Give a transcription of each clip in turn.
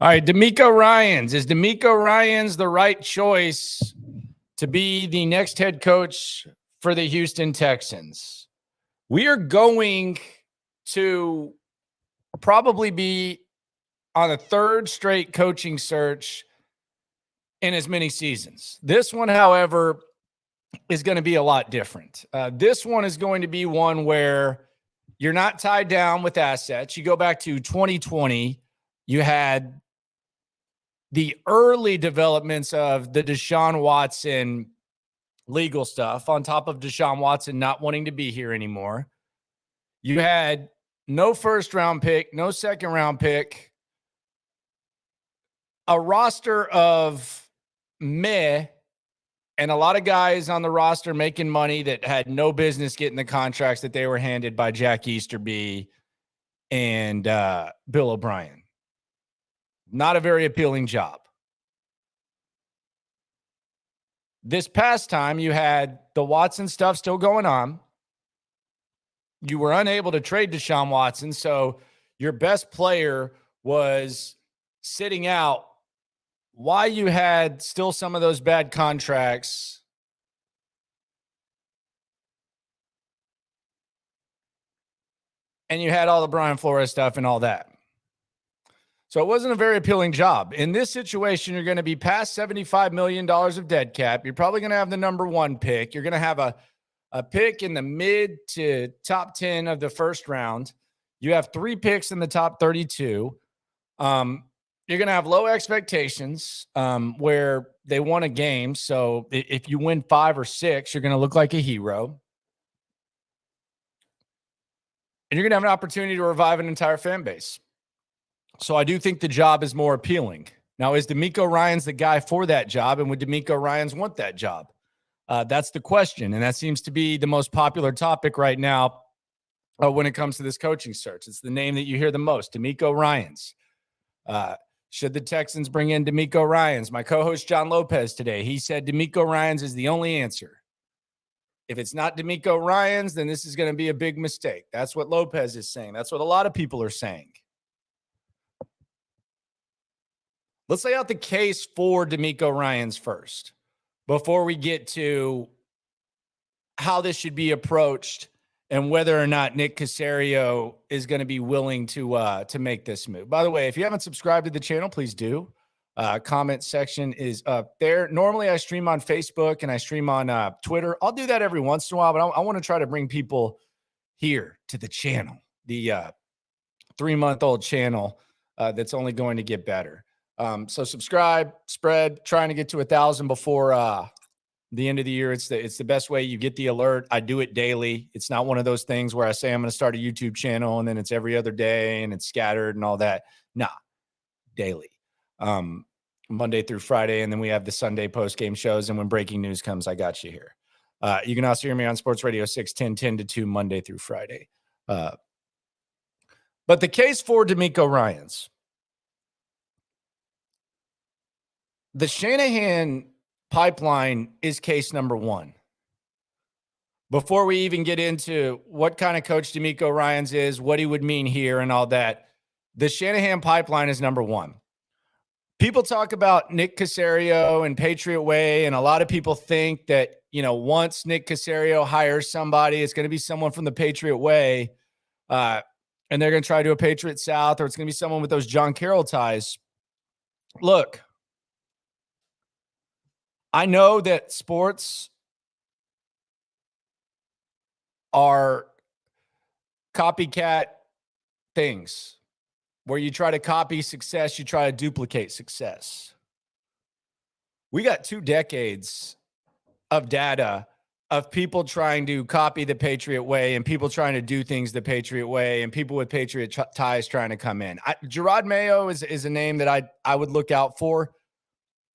All right, DeMeco Ryans. Is DeMeco Ryans the right choice to be the next head coach for the Houston Texans? We are going to probably be on a third straight coaching search in as many seasons. This one, however, is going to be a lot different. This one is going to be one where you're not tied down with assets. You go back to 2020, you had the early developments of the Deshaun Watson legal stuff on top of Deshaun Watson not wanting to be here anymore. You had no first round pick, no second round pick, a roster of meh, and a lot of guys on the roster making money that had no business getting the contracts that they were handed by Jack Easterby and Bill O'Brien. Not a very appealing job. This past time, you had the Watson stuff still going on. You were unable to trade Deshaun Watson, so your best player was sitting out while you had still some of those bad contracts. And you had all the Brian Flores stuff and all that. So it wasn't a very appealing job. In this situation, you're going to be past $75 million of dead cap. You're probably going to have the number one pick. You're going to have a pick in the mid to top 10 of the first round. You have 3 picks in the top 32. You're going to have low expectations where they won a game. So if you win 5 or 6, you're going to look like a hero. And you're going to have an opportunity to revive an entire fan base. So I do think the job is more appealing. Now, is DeMeco Ryans the guy for that job? And would DeMeco Ryans want that job? That's the question. And that seems to be the most popular topic right now when it comes to this coaching search. It's the name that you hear the most, DeMeco Ryans. Should the Texans bring in DeMeco Ryans? My co-host John Lopez today, he said DeMeco Ryans is the only answer. If it's not DeMeco Ryans, then this is going to be a big mistake. That's what Lopez is saying. That's what a lot of people are saying. Let's lay out the case for DeMeco Ryans first, before we get to how this should be approached and whether or not Nick Caserio is going to be willing to make this move. By the way, if you haven't subscribed to the channel, please do. Comment section is up there. Normally, I stream on Facebook and I stream on Twitter. I'll do that every once in a while, but I want to try to bring people here to the channel, the 3-month-old channel that's only going to get better. So subscribe, spread, trying to get to 1,000 before the end of the year. It's the best way you get the alert. I do it daily. It's not one of those things where I say I'm going to start a YouTube channel and then it's every other day and it's scattered and all that. Nah, daily. Monday through Friday. And then we have the Sunday post-game shows. And when breaking news comes, I got you here. You can also hear me on Sports Radio 610, 10 to 2, Monday through Friday. But the case for DeMeco Ryans. The Shanahan pipeline is case number 1. Before we even get into what kind of coach DeMeco Ryans is, what he would mean here and all that, the Shanahan pipeline is number 1. People talk about Nick Caserio and Patriot Way, and a lot of people think that, once Nick Caserio hires somebody, it's going to be someone from the Patriot Way, and they're going to try to do a Patriot South, or it's going to be someone with those John Carroll ties. Look, I know that sports are copycat things where you try to copy success, you try to duplicate success. We got 2 decades of data of people trying to copy the Patriot Way and people trying to do things the Patriot Way and people with Patriot ties trying to come in. Gerard Mayo is a name that I would look out for.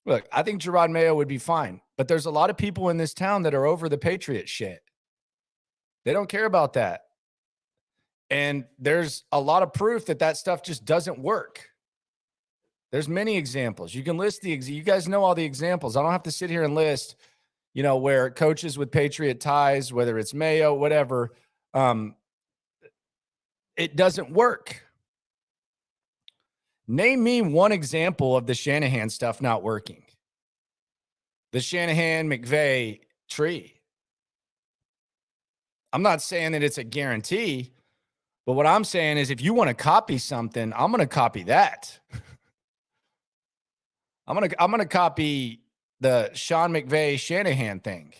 Look, I think Gerard Mayo would be fine, but there's a lot of people in this town that are over the Patriot shit. They don't care about that. And there's a lot of proof that stuff just doesn't work. There's many examples. You can list you guys know all the examples. I don't have to sit here and list, where coaches with Patriot ties, whether it's Mayo, whatever, it doesn't work. Name me one example of the Shanahan stuff not working. The Shanahan-McVay tree. I'm not saying that it's a guarantee, but what I'm saying is if you want to copy something, I'm going to copy that. I'm going to copy the Sean McVay Shanahan thing.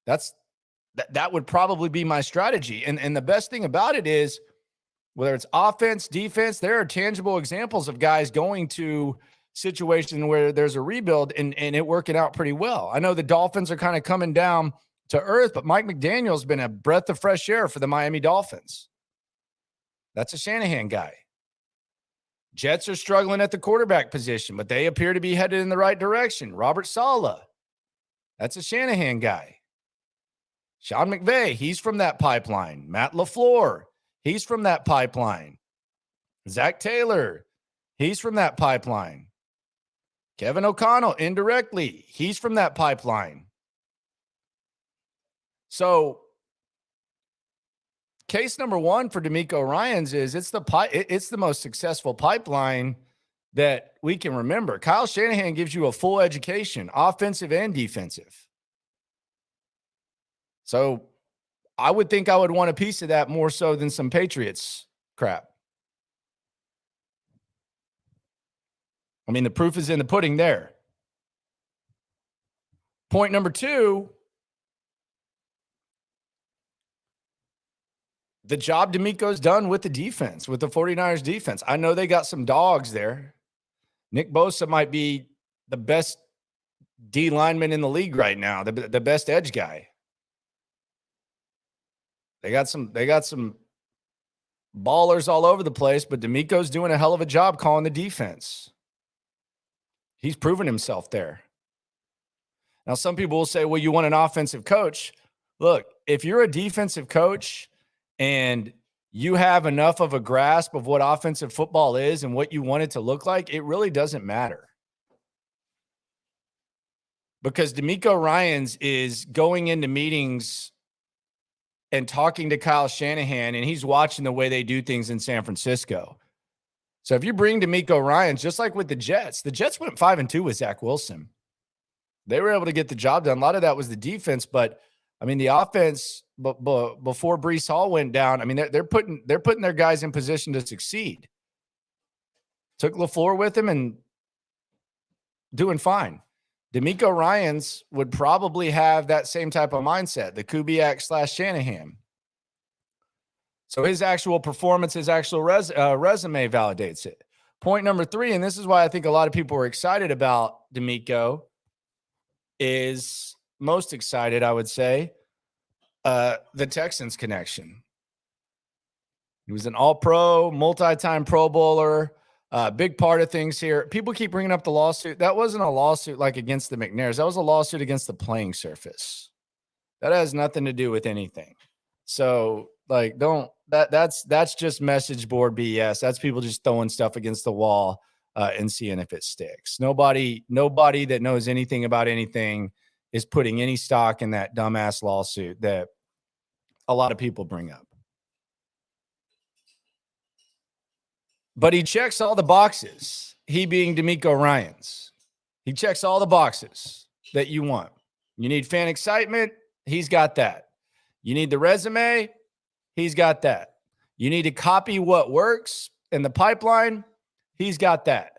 That would probably be my strategy. And the best thing about it is whether it's offense, defense, there are tangible examples of guys going to situations where there's a rebuild and it working out pretty well. I know the Dolphins are kind of coming down to earth, but Mike McDaniel's been a breath of fresh air for the Miami Dolphins. That's a Shanahan guy. Jets are struggling at the quarterback position, but they appear to be headed in the right direction. Robert Saleh, that's a Shanahan guy. Sean McVay, he's from that pipeline. Matt LaFleur, he's from that pipeline. Zach Taylor, he's from that pipeline. Kevin O'Connell, indirectly, he's from that pipeline. So, case number one for DeMeco Ryans is it's the most successful pipeline that we can remember. Kyle Shanahan gives you a full education, offensive and defensive. So I would think I would want a piece of that more so than some Patriots crap. I mean, the proof is in the pudding there. Point number two, the job DeMeco's done with the defense, with the 49ers defense. I know they got some dogs there. Nick Bosa might be the best D lineman in the league right now, the best edge guy. They got some ballers all over the place, but DeMeco's doing a hell of a job calling the defense. He's proven himself there. Now, some people will say, well, you want an offensive coach. Look, if you're a defensive coach and you have enough of a grasp of what offensive football is and what you want it to look like, it really doesn't matter. Because DeMeco Ryans is going into meetings and talking to Kyle Shanahan, and he's watching the way they do things in San Francisco. So if you bring DeMeco Ryans, just like with the Jets went 5-2 with Zach Wilson. They were able to get the job done. A lot of that was the defense, but I mean, the offense, but before Breece Hall went down, I mean, they're putting their guys in position to succeed. Took LaFleur with him and doing fine. DeMeco Ryans would probably have that same type of mindset, the Kubiak/Shanahan. So his actual performance, his actual resume validates it. Point number three, and this is why I think a lot of people were excited about DeMeco, is most excited, I would say, the Texans connection. He was an all-pro, multi-time Pro Bowler, big part of things here. People keep bringing up the lawsuit. That wasn't a lawsuit like against the McNairs. That was a lawsuit against the playing surface. That has nothing to do with anything. So, like, that's just message board BS. That's people just throwing stuff against the wall and seeing if it sticks. Nobody that knows anything about anything is putting any stock in that dumbass lawsuit that a lot of people bring up. But he checks all the boxes, he being DeMeco Ryans. He checks all the boxes that you want. You need fan excitement, he's got that. You need the resume, he's got that. You need to copy what works in the pipeline, he's got that.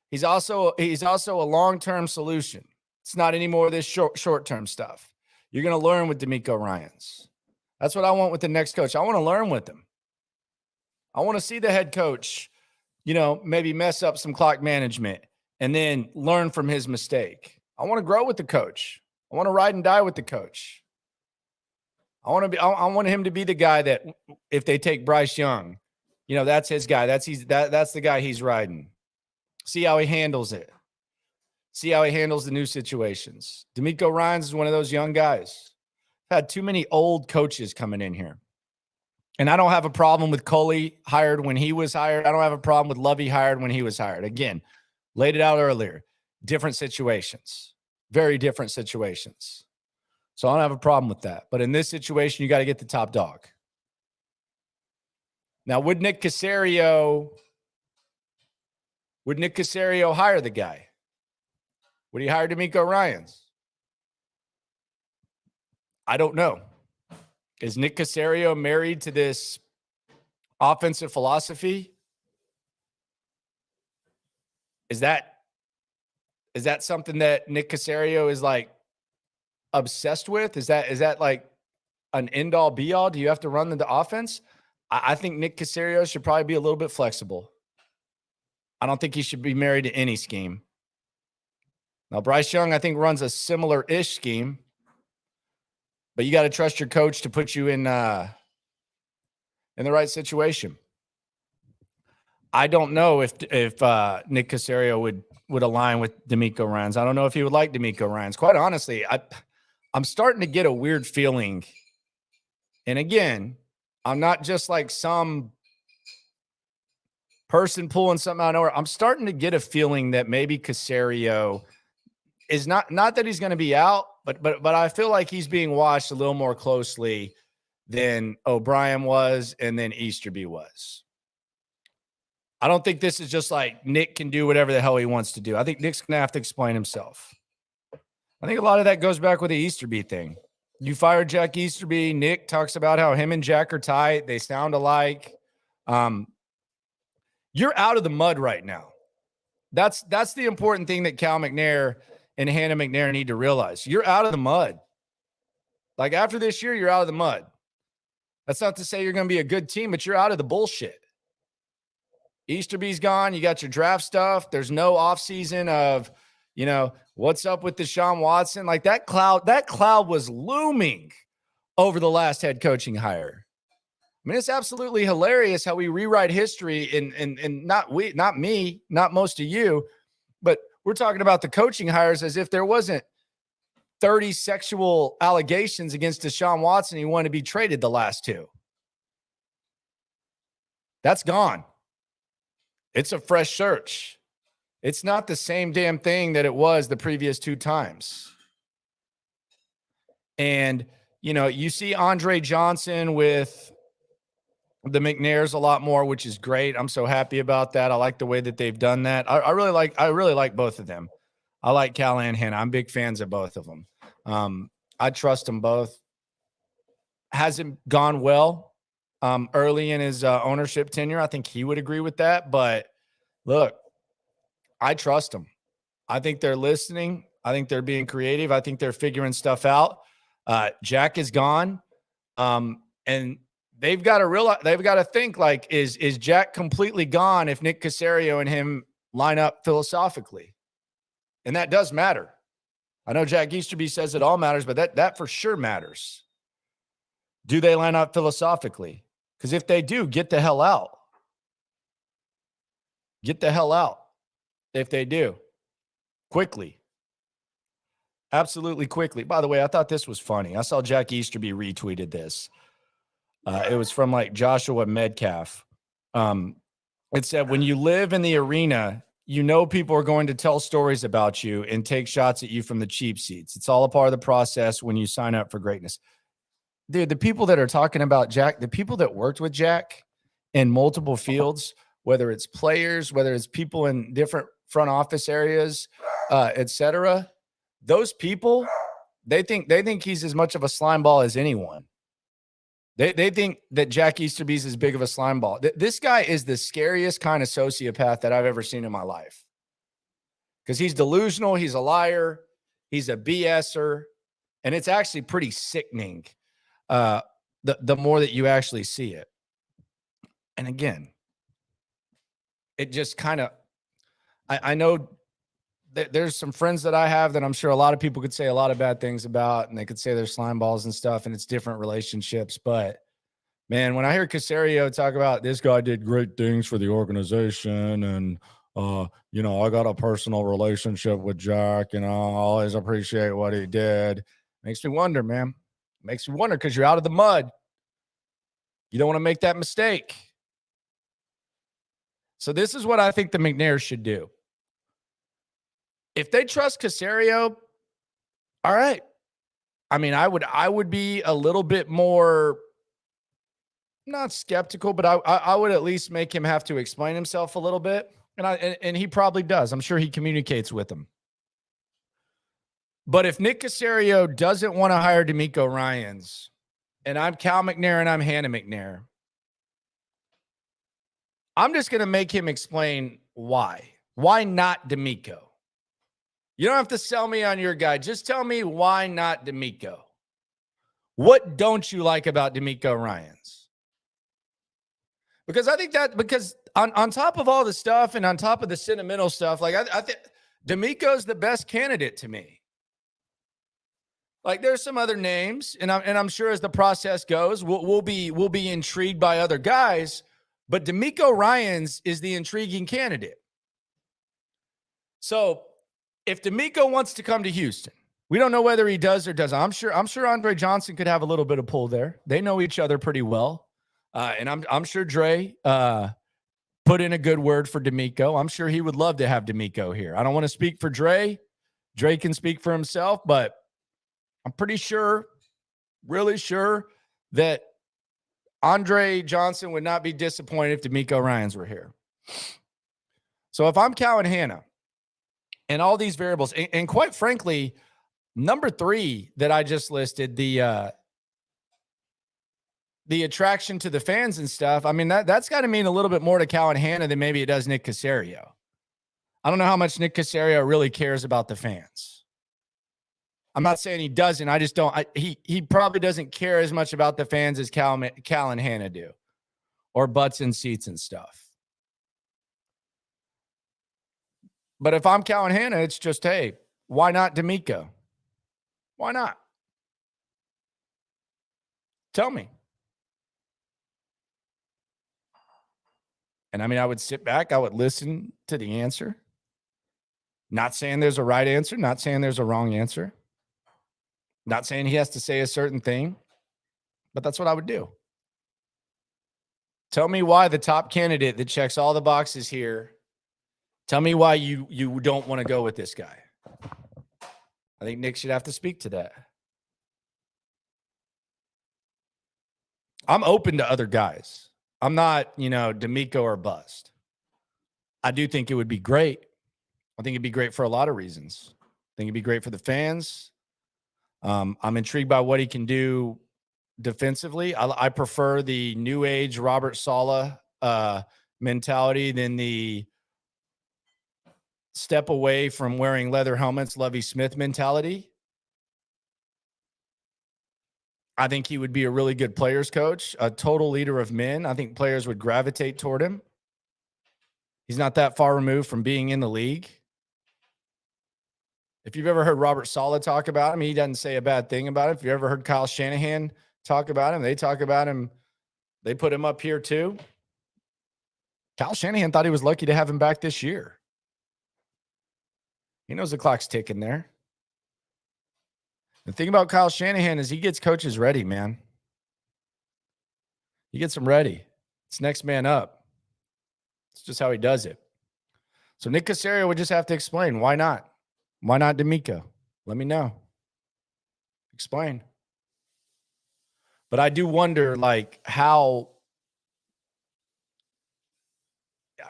He's also a long-term solution. It's not any more of this short-term stuff. You're going to learn with DeMeco Ryans. That's what I want with the next coach. I want to learn with him. I want to see the head coach, maybe mess up some clock management and then learn from his mistake. I want to grow with the coach. I want to ride and die with the coach. I want him to be the guy that if they take Bryce Young, that's his guy. That's the guy he's riding. See how he handles it. See how he handles the new situations. DeMeco Ryans is one of those young guys. Had too many old coaches coming in here. And I don't have a problem with Coley hired when he was hired. I don't have a problem with Lovey hired when he was hired. Again, laid it out earlier. Different situations. Very different situations. So I don't have a problem with that. But in this situation, you got to get the top dog. Now, would Nick Caserio hire the guy? Would he hire DeMeco Ryans? I don't know. Is Nick Caserio married to this offensive philosophy? Is that something that Nick Caserio is like obsessed with? Is that like an end all be all? Do you have to run the offense? I think Nick Caserio should probably be a little bit flexible. I don't think he should be married to any scheme. Now, Bryce Young, I think, runs a similar-ish scheme, but you got to trust your coach to put you in the right situation. I don't know if Nick Caserio would align with DeMeco Ryans. I don't know if he would like DeMeco Ryans. Quite honestly, I'm starting to get a weird feeling. And again, I'm not just like some person pulling something out of nowhere. I'm starting to get a feeling that maybe Caserio is not that he's going to be out, but I feel like he's being watched a little more closely than O'Brien was and then Easterby was. I don't think this is just like Nick can do whatever the hell he wants to do. I think Nick's going to have to explain himself. I think a lot of that goes back with the Easterby thing. You fired Jack Easterby. Nick talks about how him and Jack are tight. They sound alike. You're out of the mud right now. That's the important thing that Cal McNair and Hannah McNair need to realize. You're out of the mud. Like after this year, you're out of the mud. That's not to say you're going to be a good team, but you're out of the bullshit. Easterby's gone. You got your draft stuff. There's no offseason of, what's up with Deshaun Watson? Like that cloud was looming over the last head coaching hire. I mean, it's absolutely hilarious how we rewrite history and not me, not most of you, but we're talking about the coaching hires as if there wasn't 30 sexual allegations against Deshaun Watson. He wanted to be traded the last two. That's gone. It's a fresh search. It's not the same damn thing that it was the previous two times. And, you see Andre Johnson with the McNairs a lot more, which is great. I'm so happy about that. I like the way that they've done that. I really like both of them. I like Cal and Hannah. I'm big fans of both of them. I trust them both. Hasn't gone well early in his ownership tenure. I think he would agree with that. But look, I trust them. I think they're listening. I think they're being creative. I think they're figuring stuff out. Jack is gone. And they've got to think like, is Jack completely gone if Nick Caserio and him line up philosophically? And that does matter. I know Jack Easterby says it all matters, but that for sure matters. Do they line up philosophically? Because if they do, get the hell out. Get the hell out if they do. Quickly. Absolutely quickly. By the way, I thought this was funny. I saw Jack Easterby retweeted this. It was from like Joshua Medcalf. It said, when you live in the arena, people are going to tell stories about you and take shots at you from the cheap seats. It's all a part of the process when you sign up for greatness. Dude, the people that are talking about Jack, the people that worked with Jack in multiple fields, whether it's players, whether it's people in different front office areas, et cetera, those people, they think he's as much of a slime ball as anyone. They think that Jack Easterby's as big of a slime ball. This guy is the scariest kind of sociopath that I've ever seen in my life. Because he's delusional, he's a liar, he's a BSer, and it's actually pretty sickening the more that you actually see it. And again, it just kind of, I know there's some friends that I have that I'm sure a lot of people could say a lot of bad things about, and they could say they're slime balls and stuff, and it's different relationships. But man, when I hear Caserio talk about this guy did great things for the organization, and I got a personal relationship with Jack, and I always appreciate what he did, makes me wonder, man. Makes me wonder because you're out of the mud. You don't want to make that mistake. So this is what I think the McNairs should do. If they trust Caserio, all right. I mean, I would be a little bit more not skeptical, but I would at least make him have to explain himself a little bit. And he probably does. I'm sure he communicates with him. But if Nick Caserio doesn't want to hire DeMeco Ryans, and I'm Cal McNair and I'm Hannah McNair, I'm just going to make him explain why. Why not DeMeco? You don't have to sell me on your guy. Just tell me why not DeMeco. What don't you like about DeMeco Ryans? Because I think because on top of all the stuff and on top of the sentimental stuff, like I think DeMeco's the best candidate to me. Like there's some other names, and I'm sure as the process goes, we'll be intrigued by other guys, but DeMeco Ryans is the intriguing candidate. So if DeMeco wants to come to Houston, we don't know whether he does or doesn't. I'm sure Andre Johnson could have a little bit of pull there. They know each other pretty well. And I'm sure Dre put in a good word for DeMeco. I'm sure he would love to have DeMeco here. I don't want to speak for Dre. Dre can speak for himself, but I'm pretty sure, really sure, that Andre Johnson would not be disappointed if DeMeco Ryans were here. So if I'm Cal and Hannah and all these variables, and quite frankly, number 3 that I just listed, the attraction to the fans and stuff, I mean, that's got to mean a little bit more to Cal and Hannah than maybe it does Nick Caserio. I don't know how much Nick Caserio really cares about the fans. I'm not saying he doesn't. I just don't. He probably doesn't care as much about the fans as Cal and Hannah do, or butts and seats and stuff. But if I'm Cal and Hannah, it's just, hey, why not DeMeco? Why not? Tell me. And I mean, I would sit back. I would listen to the answer. Not saying there's a right answer. Not saying there's a wrong answer. Not saying he has to say a certain thing, but that's what I would do. Tell me why the top candidate that checks all the boxes here, tell me why you don't want to go with this guy. I think Nick should have to speak to that. I'm open to other guys. I'm not, DeMeco or bust. I do think it would be great. I think it'd be great for a lot of reasons. I think it'd be great for the fans. I'm intrigued by what he can do defensively. I prefer the new age Robert Saleh mentality than the step away from wearing leather helmets, Lovie Smith mentality. I think he would be a really good players coach, a total leader of men. I think players would gravitate toward him. He's not that far removed from being in the league. If you've ever heard Robert Saleh talk about him, he doesn't say a bad thing about it. If you ever heard Kyle Shanahan talk about him, they talk about him. They put him up here too. Kyle Shanahan thought he was lucky to have him back this year. He knows the clock's ticking there. The thing about Kyle Shanahan is he gets coaches ready, man. He gets them ready. It's next man up. It's just how he does it. So Nick Caserio would just have to explain, why not? Why not DeMeco? Let me know. Explain. But I do wonder, how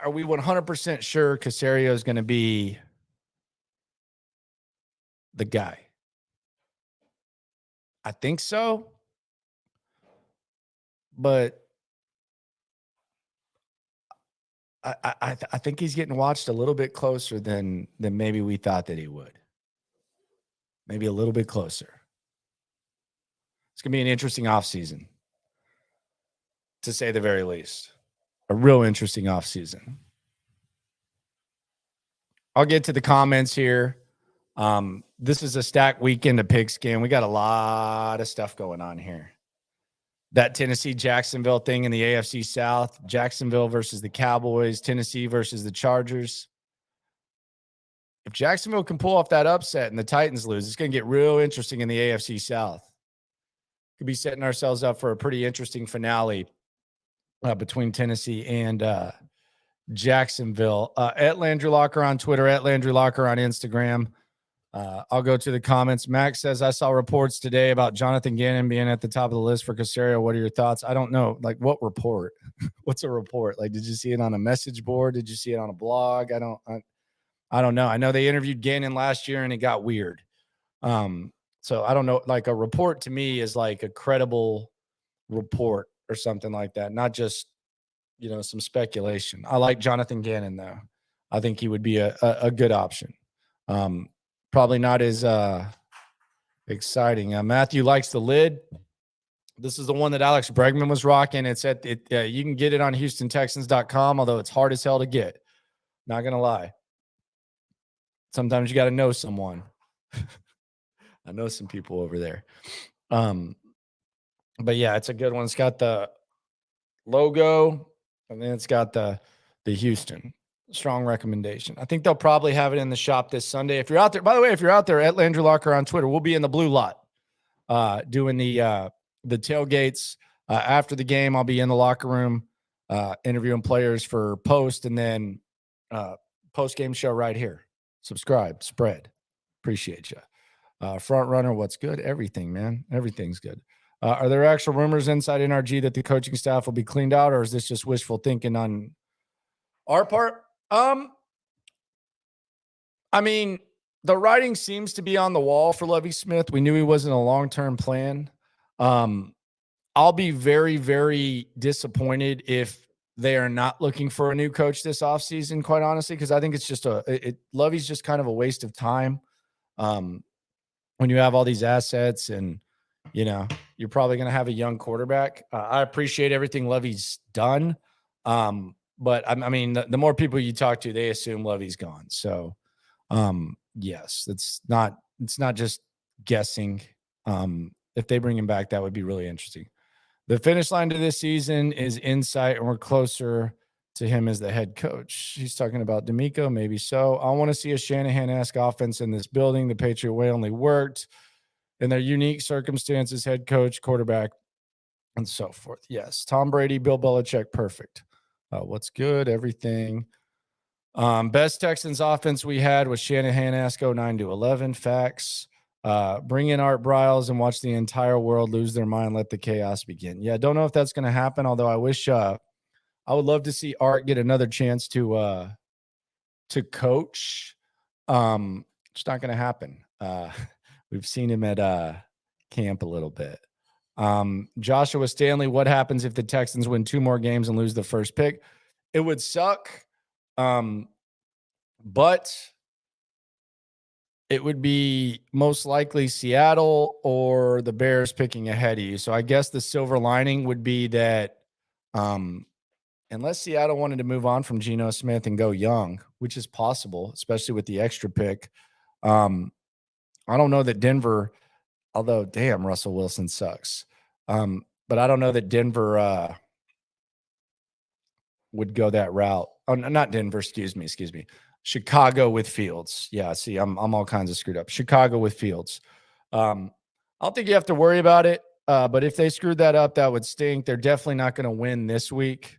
are we 100% sure Caserio is going to be the guy? I think so. But I think he's getting watched a little bit closer than maybe we thought that he would. Maybe a little bit closer. It's going to be an interesting offseason, to say the very least. A real interesting offseason. I'll get to the comments here. This is a stacked weekend of Pigskin. We got a lot of stuff going on here. That Tennessee-Jacksonville thing in the AFC South, Jacksonville versus the Cowboys, Tennessee versus the Chargers. If Jacksonville can pull off that upset and the Titans lose, it's going to get real interesting in the AFC South. Could be setting ourselves up for a pretty interesting finale between Tennessee and Jacksonville. At Landry Locker on Twitter, at Landry Locker on Instagram. I'll go to the comments. Max says, I saw reports today about Jonathan Gannon being at the top of the list for Caserio. What are your thoughts? I don't know. Like, what report? What's a report? Like, did you see it on a message board? Did you see it on a blog? I don't know. I know they interviewed Gannon last year and it got weird. So I don't know. Like, a report to me is like a credible report or something like that, not just, some speculation. I like Jonathan Gannon, though. I think he would be a good option. Probably not as exciting. Matthew likes the lid. This is the one that Alex Bregman was rocking. It's at it. You can get it on HoustonTexans.com, although it's hard as hell to get. Not gonna lie. Sometimes you got to know someone. I know some people over there. But yeah, it's a good one. It's got the logo, and then it's got the Houston. Strong recommendation. I think they'll probably have it in the shop this Sunday. If you're out there, by the way, if you're out there at Landry Locker on Twitter, we'll be in the blue lot doing the tailgates. After the game, I'll be in the locker room interviewing players for post, and then post-game show right here. Subscribe, spread. Appreciate you. Front runner, what's good? Everything, man. Everything's good. Are there actual rumors inside NRG that the coaching staff will be cleaned out, or is this just wishful thinking on our part? I mean, the writing seems to be on the wall for Lovie Smith. We knew he wasn't a long-term plan. I'll be very, very disappointed if they are not looking for a new coach this offseason, quite honestly, because I think it's just Lovie's just kind of a waste of time. When you have all these assets and, you're probably going to have a young quarterback. I appreciate everything Lovie's done. But I mean, the more people you talk to, they assume Lovie's gone. So, yes, it's not just guessing. If they bring him back, that would be really interesting. The finish line to this season is insight, and we're closer to him as the head coach. He's talking about DeMeco, maybe so. I want to see a Shanahan-esque offense in this building. The Patriot way only worked in their unique circumstances, head coach, quarterback, and so forth. Yes, Tom Brady, Bill Belichick, perfect. What's good? Everything. Best Texans offense we had was Shanahan-esque 09-11. Facts. Bring in Art Briles and watch the entire world lose their mind. Let the chaos begin. Yeah, don't know if that's going to happen, although I wish I would love to see Art get another chance to coach. It's not going to happen. We've seen him at camp a little bit. Joshua Stanley, what happens if the Texans win 2 more games and lose the first pick? It would suck. But it would be most likely Seattle or the Bears picking ahead of you. So I guess the silver lining would be that unless Seattle wanted to move on from Geno Smith and go young, which is possible, especially with the extra pick. I don't know that Denver, although damn, Russell Wilson sucks. But I don't know that Denver would go that route. Oh, not Denver, excuse me. Chicago with Fields. Yeah, see, I'm all kinds of screwed up. Chicago with Fields. I don't think you have to worry about it. But if they screwed that up, that would stink. They're definitely not going to win this week.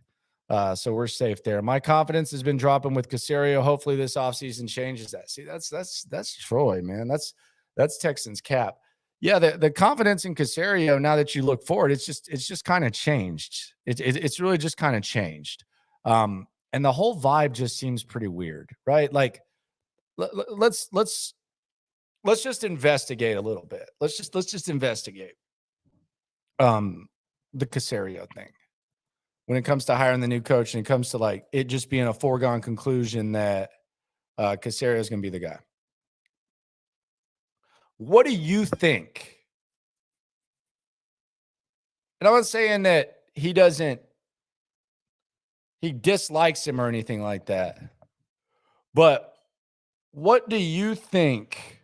So we're safe there. My confidence has been dropping with Caserio. Hopefully this offseason changes that. See, that's Troy, man. That's Texans cap. Yeah, the confidence in Caserio, now that you look forward, it's just kind of changed. It's really just kind of changed. And the whole vibe just seems pretty weird, right? Like, let's just investigate a little bit. Let's just investigate the Caserio thing. When it comes to hiring the new coach and it comes to like it just being a foregone conclusion that Caserio is going to be the guy. What do you think? And I'm not saying that he dislikes him or anything like that. But what do you think?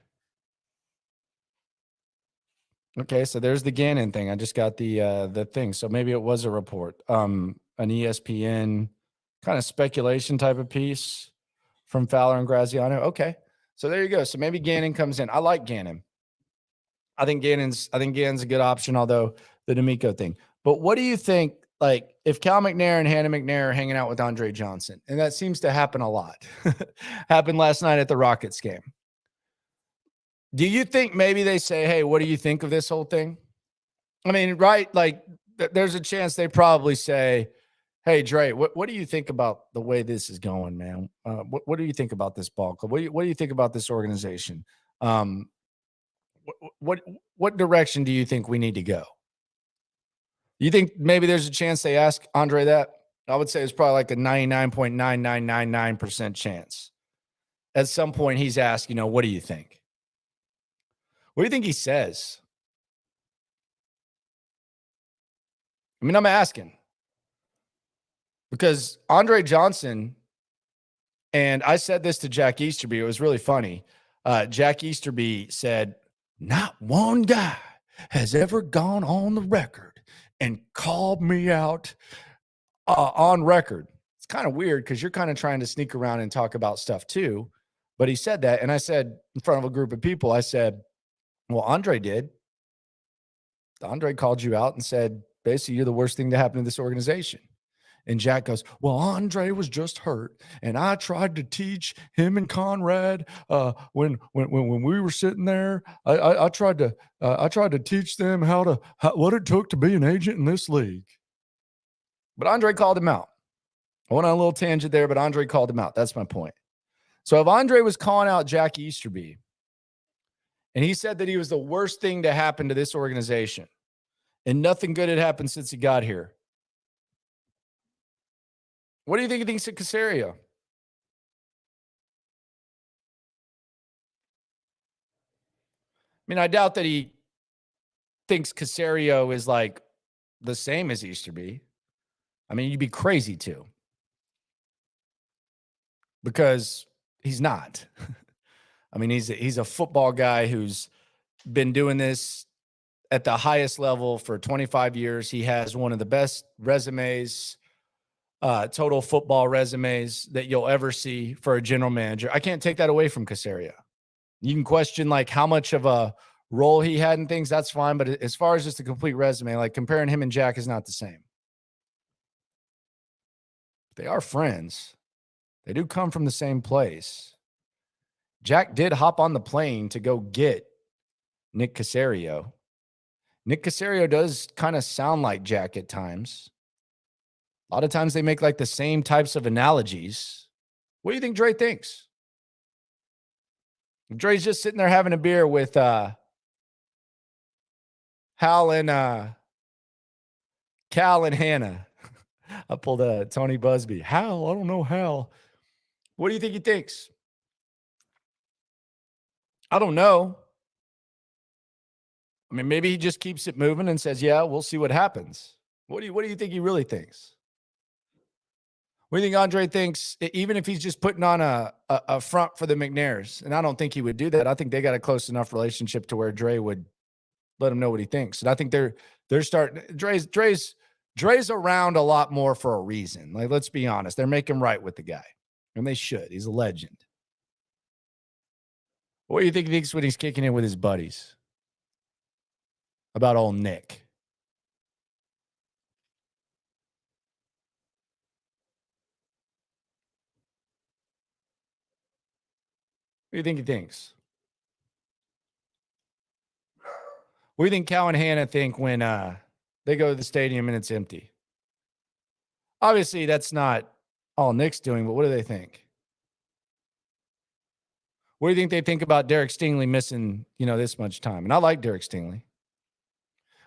Okay, so there's the Gannon thing. I just got the thing. So maybe it was a report. An ESPN kind of speculation type of piece from Fowler and Graziano. Okay. So there you go. So maybe Gannon comes in. I like Gannon. I think Gannon's a good option, although the DeMeco thing. But what do you think, like, if Cal McNair and Hannah McNair are hanging out with Andre Johnson, and that seems to happen a lot. Happened last night at the Rockets game. Do you think maybe they say, hey, what do you think of this whole thing? I mean, right? Like, there's a chance they probably say, hey, Dre, what do you think about the way this is going, man? What do you think about this ball club? What do you think about this organization? Um, what what direction do you think we need to go? You think maybe there's a chance they ask Andre that? I would say it's probably like a 99.9999% chance. At some point, he's asked, what do you think? What do you think he says? I mean, I'm asking because Andre Johnson, and I said this to Jack Easterby. It was really funny. Jack Easterby said, not one guy has ever gone on the record and called me out on record. It's kind of weird because you're kind of trying to sneak around and talk about stuff too. But he said that. And I said in front of a group of people, I said, well, Andre did. Andre called you out and said, basically, you're the worst thing to happen to this organization. And Jack goes, well, Andre was just hurt. And I tried to teach him and Conrad when we were sitting there. I tried to teach them what it took to be an agent in this league. But Andre called him out. I went on a little tangent there, but Andre called him out. That's my point. So if Andre was calling out Jack Easterby, and he said that he was the worst thing to happen to this organization, and nothing good had happened since he got here, what do you think he thinks of Caserio? I mean, I doubt that he thinks Caserio is like the same as Easterby. I mean, you'd be crazy to. Because he's not. I mean, he's a football guy who's been doing this at the highest level for 25 years. He has one of the best resumes, total football resumes that you'll ever see for a general manager. I can't take that away from Caserio. You can question like how much of a role he had in things. That's fine. But as far as just a complete resume, like comparing him and Jack is not the same. They are friends. They do come from the same place. Jack did hop on the plane to go get Nick Caserio. Nick Caserio does kind of sound like Jack at times. A lot of times they make like the same types of analogies. What do you think Dre thinks? Dre's just sitting there having a beer with Hal and Cal and Hannah. I pulled a Tony Busby. Hal, I don't know Hal. What do you think he thinks? I don't know. I mean, maybe he just keeps it moving and says, yeah, we'll see what happens. What do you think he really thinks? What do you think Andre thinks, even if he's just putting on a front for the McNairs? And I don't think he would do that. I think they got a close enough relationship to where Dre would let him know what he thinks. And I think they're starting. Dre's around a lot more for a reason. Like, let's be honest. They're making right with the guy. And they should. He's a legend. What do you think he thinks when he's kicking in with his buddies? About old Nick. What do you think he thinks? What do you think Cal and Hannah think when they go to the stadium and it's empty? Obviously, that's not all Nick's doing, but what do they think? What do you think they think about Derek Stingley missing, this much time? And I like Derek Stingley.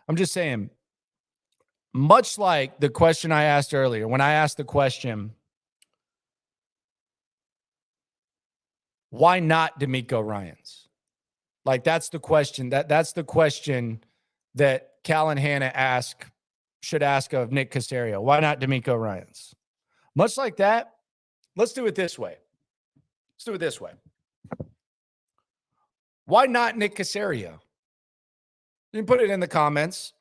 I'm just saying, much like the question I asked earlier, when I asked the question, why not DeMeco Ryans? Like, that's the question. That's the question that Cal and Hannah should ask of Nick Caserio. Why not DeMeco Ryans? Much like that, let's do it this way. Why not Nick Caserio? You can put it in the comments.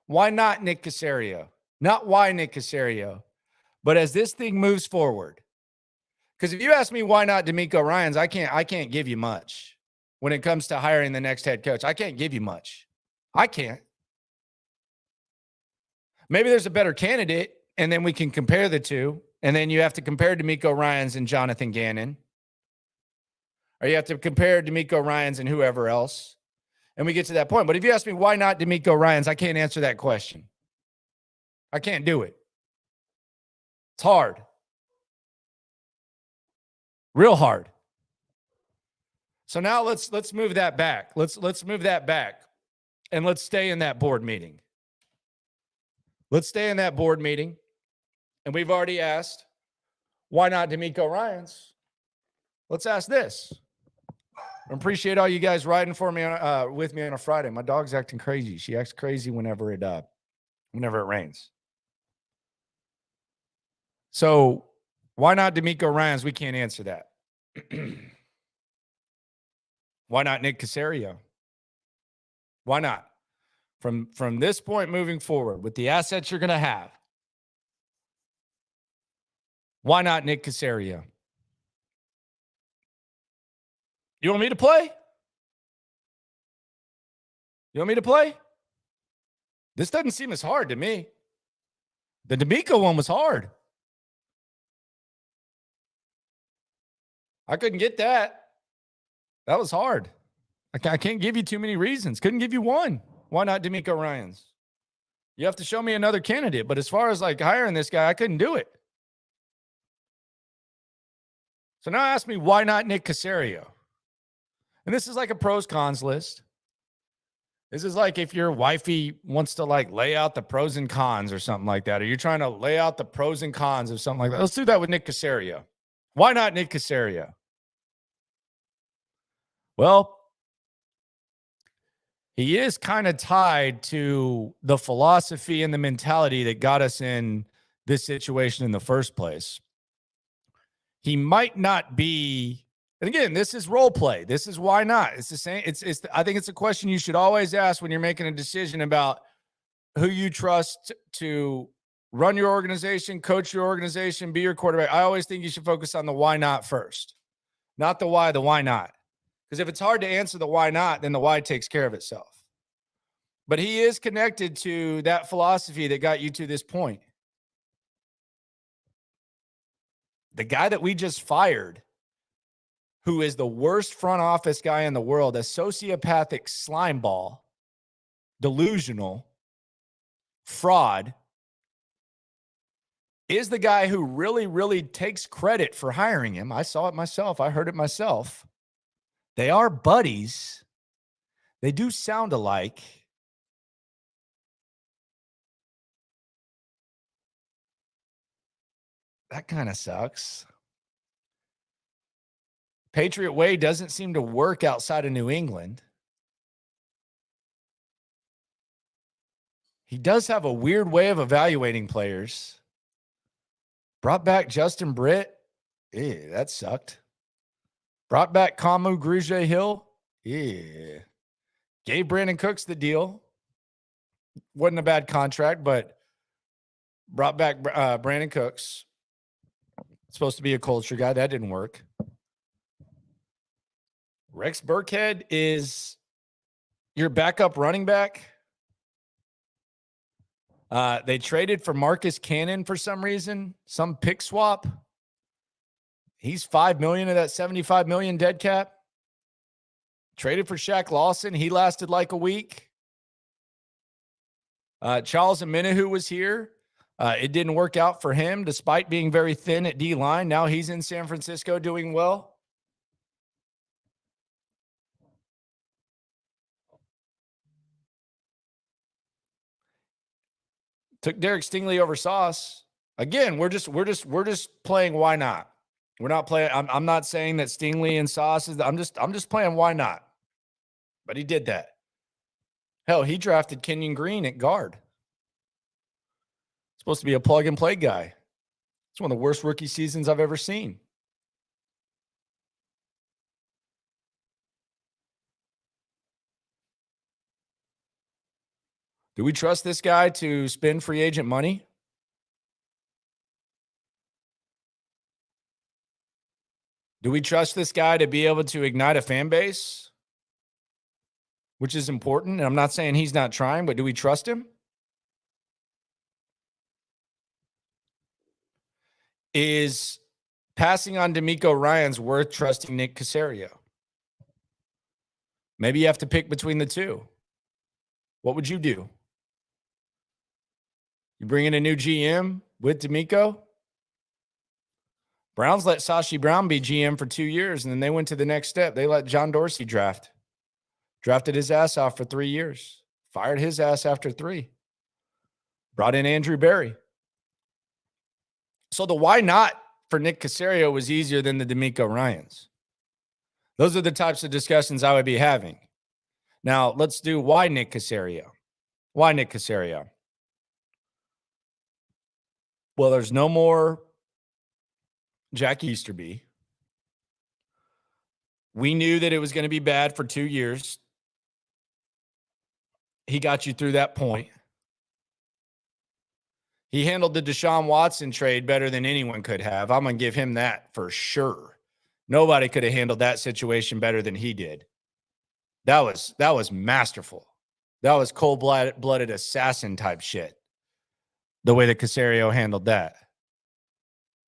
Why not Nick Caserio? Not why Nick Caserio, but as this thing moves forward. Because if you ask me why not DeMeco Ryans, I can't give you much when it comes to hiring the next head coach. I can't give you much. I can't. Maybe there's a better candidate, and then we can compare the two, and then you have to compare DeMeco Ryans and Jonathan Gannon. or you have to compare DeMeco Ryans and whoever else. And we get to that point. But if you ask me why not DeMeco Ryans, I can't answer that question. I can't do it. It's hard. Real hard. So now let's move that back. Let's move that back. And let's stay in that board meeting. Let's stay in that board meeting. And we've already asked, why not DeMeco Ryans? Let's ask this. I appreciate all you guys riding for me with me on a Friday. My dog's acting crazy. She acts crazy whenever it rains. So why not DeMeco Ryans? We can't answer that. Why not Nick Caserio? Why not? From this point moving forward, with the assets you're going to have, why not Nick Caserio? You want me to play? You want me to play? This doesn't seem as hard to me. The DeMeco one was hard. I couldn't get that. That was hard. I can't give you too many reasons. Couldn't give you one. Why not DeMeco Ryans? You have to show me another candidate. But as far as like hiring this guy, I couldn't do it. So now ask me, why not Nick Caserio? And this is like a pros cons list. This is like if your wifey wants to like lay out the pros and cons or something like that, or you're trying to lay out the pros and cons of something like that. Let's do that with Nick Caserio. Why not Nick Caserio? Well, he is kind of tied to the philosophy and the mentality that got us in this situation in the first place. He might not be, and again, this is role play. This is why not. It's the same. I think it's a question you should always ask when you're making a decision about who you trust to run your organization, coach your organization, be your quarterback. I always think you should focus on the why not first, not the why, the why not. Because if it's hard to answer the why not, then the why takes care of itself. But he is connected to that philosophy that got you to this point. The guy that we just fired, who is the worst front office guy in the world, a sociopathic slimeball, delusional, fraud, is the guy who really, really takes credit for hiring him. I saw it myself. I heard it myself. They are buddies. They do sound alike. That kind of sucks. Patriot Way doesn't seem to work outside of New England. He does have a weird way of evaluating players. Brought back Justin Britt. Ew, that sucked. Brought back Kamu Grugier-Hill. Yeah. Gave Brandon Cooks the deal. Wasn't a bad contract, but brought back Brandon Cooks. Supposed to be a culture guy. That didn't work. Rex Burkhead is your backup running back. They traded for Marcus Cannon for some reason, some pick swap. He's $5 million of that $75 million dead cap. Traded for Shaq Lawson. He lasted like a week. Charles Omenihu was here. It didn't work out for him despite being very thin at D-line. Now he's in San Francisco doing well. Took Derek Stingley over Sauce. Again, we're just playing why not. We're not playing. I'm not saying that Stingley and Sauce is. I'm just playing why not. But he did that. Hell, he drafted Kenyon Green at guard. Supposed to be a plug and play guy. It's one of the worst rookie seasons I've ever seen. Do we trust this guy to spend free agent money? Do we trust this guy to be able to ignite a fan base? Which is important. And I'm not saying he's not trying, but do we trust him? Is passing on DeMeco Ryans worth trusting Nick Caserio? Maybe you have to pick between the two. What would you do? You bring in a new GM with DeMeco? Browns let Sashi Brown be GM for 2 years, and then they went to the next step. They let John Dorsey drafted his ass off for 3 years, fired his ass after 3, brought in Andrew Berry. So the why not for Nick Caserio was easier than the DeMeco Ryans. Those are the types of discussions I would be having. Now, let's do why Nick Caserio. Why Nick Caserio? Well, there's no more Jack Easterby. We knew that it was going to be bad for 2 years. He got you through that point. He handled the Deshaun Watson trade better than anyone could have. I'm going to give him that for sure. Nobody could have handled that situation better than he did. That was masterful. That was cold-blooded assassin type shit. The way that Caserio handled that.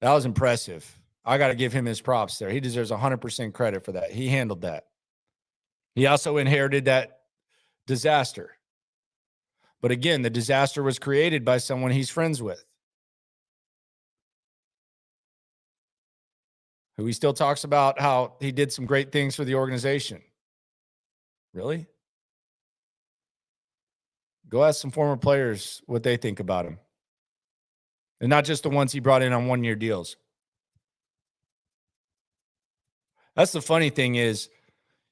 That was impressive. I got to give him his props there. He deserves 100% credit for that. He handled that. He also inherited that disaster. But again, the disaster was created by someone he's friends with, who he still talks about how he did some great things for the organization. Really? Go ask some former players what they think about him. And not just the ones he brought in on one-year deals. That's the funny thing is,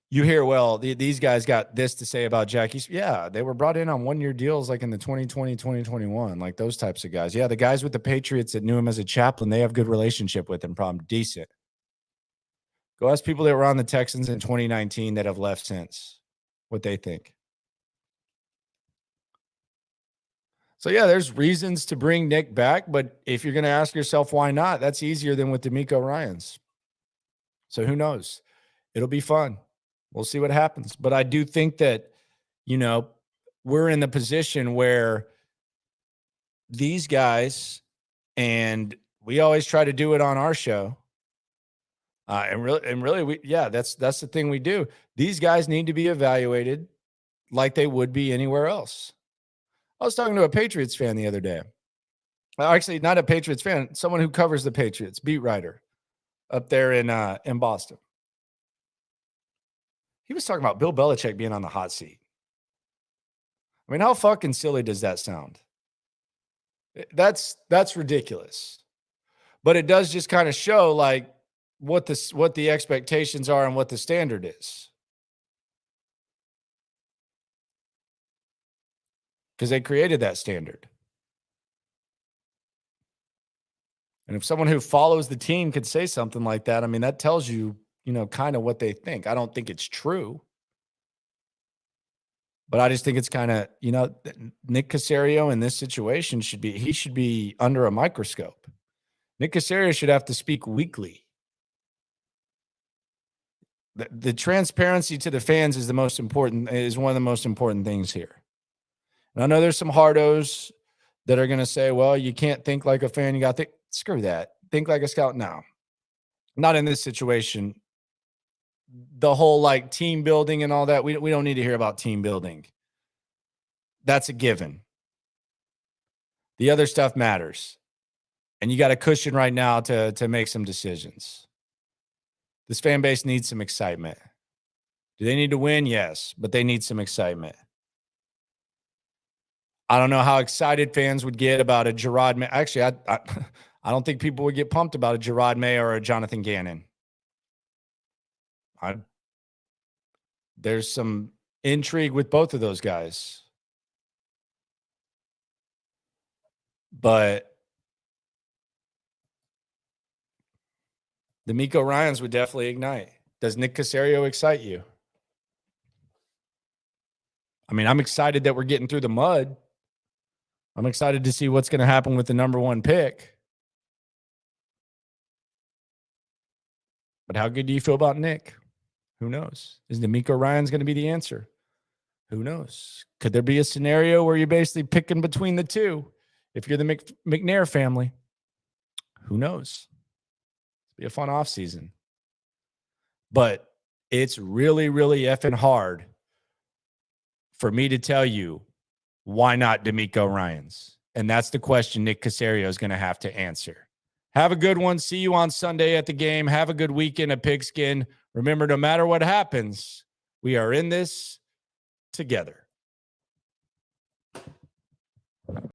you hear, well, these guys got this to say about Jackie. Yeah, they were brought in on one-year deals like in the 2020, 2021, like those types of guys. Yeah, the guys with the Patriots that knew him as a chaplain, they have good relationship with him, probably decent. Go ask people that were on the Texans in 2019 that have left since what they think. So, yeah, there's reasons to bring Nick back, but if you're going to ask yourself why not, that's easier than with DeMeco Ryans. So who knows? It'll be fun. We'll see what happens. But I do think that, we're in the position where these guys, and we always try to do it on our show. And really, that's the thing we do. These guys need to be evaluated like they would be anywhere else. I was talking to a Patriots fan the other day. Actually, not a Patriots fan, someone who covers the Patriots, beat writer up there in Boston. He was talking about Bill Belichick being on the hot seat. I mean, how fucking silly does that sound? That's ridiculous. But it does just kind of show like what the expectations are and what the standard is. Because they created that standard. And if someone who follows the team could say something like that, I mean, that tells you, kind of what they think. I don't think it's true. But I just think it's kind of, Nick Caserio in this situation should be under a microscope. Nick Caserio should have to speak weekly. The transparency to the fans is one of the most important things here. And I know there's some hardos that are going to say, well, you can't think like a fan. You got to think. Screw that. Think like a scout. No, not in this situation. The whole like team building and all that. We don't need to hear about team building. That's a given. The other stuff matters. And you got a cushion right now to make some decisions. This fan base needs some excitement. Do they need to win? Yes, but they need some excitement. I don't know how excited fans would get about a Gerard May. Actually, I don't think people would get pumped about a Gerard May or a Jonathan Gannon. There's some intrigue with both of those guys. But DeMeco Ryans would definitely ignite. Does Nick Caserio excite you? I mean, I'm excited that we're getting through the mud. I'm excited to see what's going to happen with the number 1 pick. But how good do you feel about Nick? Who knows? Is DeMeco Ryans going to be the answer? Who knows? Could there be a scenario where you're basically picking between the two? If you're the McNair family, who knows? It'll be a fun offseason. But it's really, really effing hard for me to tell you why not DeMeco Ryans. And that's the question Nick Caserio is going to have to answer. Have a good one. See you on Sunday at the game. Have a good weekend at Pigskin. Remember, no matter what happens, we are in this together.